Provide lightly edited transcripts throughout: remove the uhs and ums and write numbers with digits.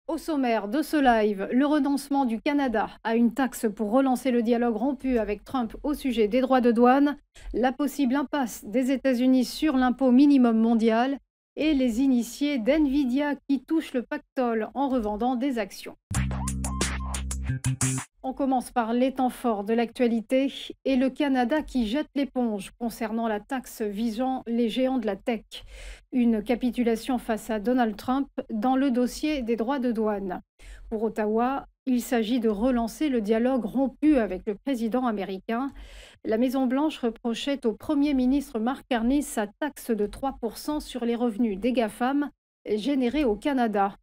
Au sommaire de ce live, le renoncement du Canada à une taxe pour relancer le dialogue rompu avec Trump au sujet des droits de douane, la possible impasse des États-Unis sur l'impôt minimum mondial et les initiés d'NVIDIA qui touchent le pactole en revendant des actions. On commence par les temps forts de l'actualité et le Canada qui jette l'éponge concernant la taxe visant les géants de la tech. Une capitulation face à Donald Trump dans le dossier des droits de douane. Pour Ottawa, il s'agit de relancer le dialogue rompu avec le président américain. La Maison-Blanche reprochait au Premier ministre Mark Carney sa taxe de 3% sur les revenus des GAFAM générés au Canada,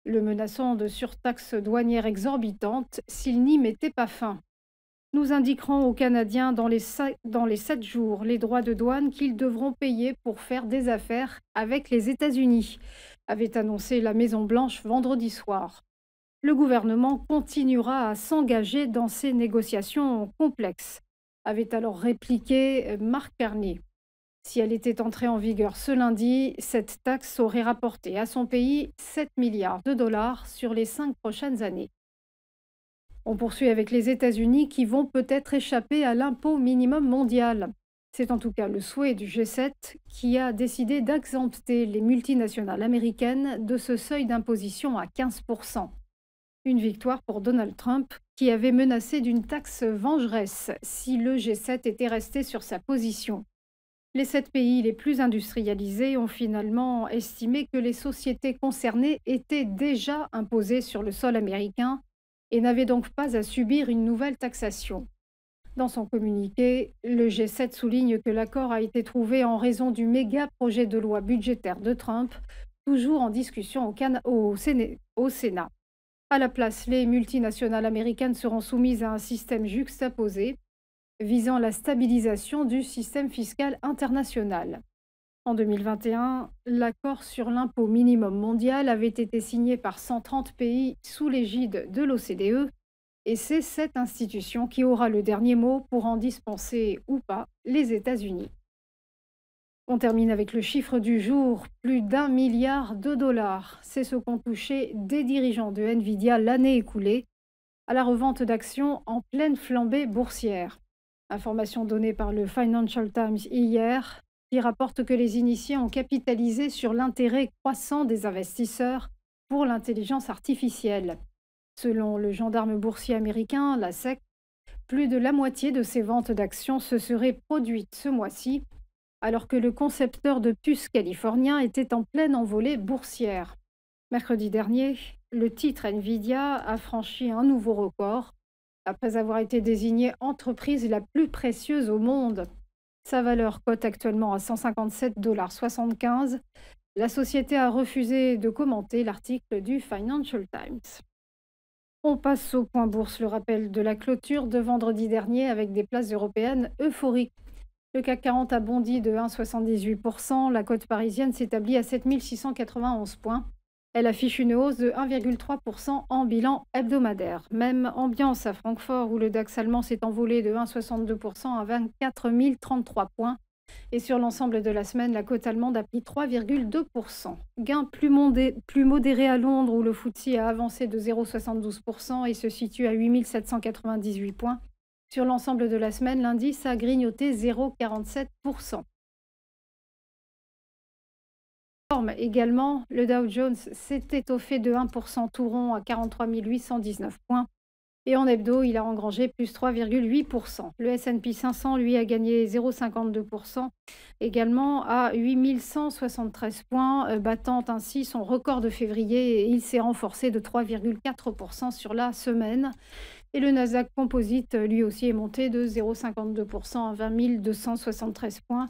le menaçant de surtaxes douanières exorbitantes s'il n'y mettait pas fin. Nous indiquerons aux Canadiens dans les 7 jours les droits de douane qu'ils devront payer pour faire des affaires avec les États-Unis, avait annoncé la Maison-Blanche vendredi soir. Le gouvernement continuera à s'engager dans ces négociations complexes, avait alors répliqué Mark Carney. Si elle était entrée en vigueur ce lundi, cette taxe aurait rapporté à son pays 7 milliards de dollars sur les 5 prochaines années. On poursuit avec les États-Unis qui vont peut-être échapper à l'impôt minimum mondial. C'est en tout cas le souhait du G7 qui a décidé d'exempter les multinationales américaines de ce seuil d'imposition à 15%. Une victoire pour Donald Trump qui avait menacé d'une taxe vengeresse si le G7 était resté sur sa position. Les 7 pays les plus industrialisés ont finalement estimé que les sociétés concernées étaient déjà imposées sur le sol américain et n'avaient donc pas à subir une nouvelle taxation. Dans son communiqué, le G7 souligne que l'accord a été trouvé en raison du méga projet de loi budgétaire de Trump, toujours en discussion au Sénat. À la place, les multinationales américaines seront soumises à un système juxtaposé visant la stabilisation du système fiscal international. En 2021, l'accord sur l'impôt minimum mondial avait été signé par 130 pays sous l'égide de l'OCDE et c'est cette institution qui aura le dernier mot pour en dispenser ou pas les États-Unis. On termine avec le chiffre du jour, plus d'1 milliard de dollars. C'est ce qu'ont touché des dirigeants de Nvidia l'année écoulée à la revente d'actions en pleine flambée boursière. Information donnée par le Financial Times hier, qui rapporte que les initiés ont capitalisé sur l'intérêt croissant des investisseurs pour l'intelligence artificielle. Selon le gendarme boursier américain, la SEC, plus de la moitié de ces ventes d'actions se seraient produites ce mois-ci, alors que le concepteur de puces californien était en pleine envolée boursière. Mercredi dernier, le titre Nvidia a franchi un nouveau record, après avoir été désignée entreprise la plus précieuse au monde. Sa valeur cote actuellement à 157,75 $. La société a refusé de commenter l'article du Financial Times. On passe au point bourse, le rappel de la clôture de vendredi dernier avec des places européennes euphoriques. Le CAC 40 a bondi de 1,78%, la cote parisienne s'établit à 7 691 points. Elle affiche une hausse de 1,3% en bilan hebdomadaire. Même ambiance à Francfort où le DAX allemand s'est envolé de 1,62% à 24 033 points. Et sur l'ensemble de la semaine, la cote allemande a pris 3,2%. Gain plus modéré à Londres où le FTSE a avancé de 0,72% et se situe à 8 798 points. Sur l'ensemble de la semaine, l'indice a grignoté 0,47%. Également, le Dow Jones s'est étoffé de 1% tout rond à 43 819 points. Et en hebdo, il a engrangé plus 3,8%. Le S&P 500, lui, a gagné 0,52%, également à 8 173 points, battant ainsi son record de février. Et il s'est renforcé de 3,4% sur la semaine. Et le Nasdaq Composite, lui aussi, est monté de 0,52% à 20 273 points,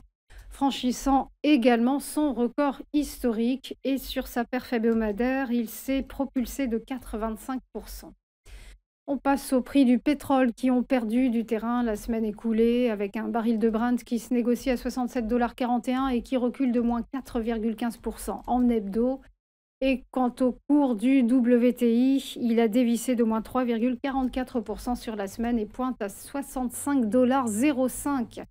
franchissant également son record historique. Et sur sa perf hebdomadaire, il s'est propulsé de 4,25%. On passe au prix du pétrole qui ont perdu du terrain la semaine écoulée avec un baril de Brent qui se négocie à 67,41 $ et qui recule de moins 4,15% en hebdo. Et quant au cours du WTI, il a dévissé de moins 3,44% sur la semaine et pointe à 65,05 $.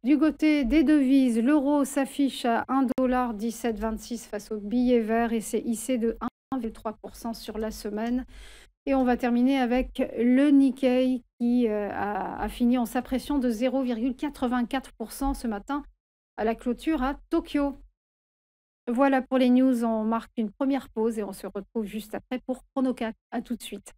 Du côté des devises, l'euro s'affiche à 1,1726 $ face au billet vert et s'est hissé de 1,3% sur la semaine. Et on va terminer avec le Nikkei qui a fini en s'appréciant de 0,84% ce matin à la clôture à Tokyo. Voilà pour les news, on marque une première pause et on se retrouve juste après pour Chronocat. À tout de suite.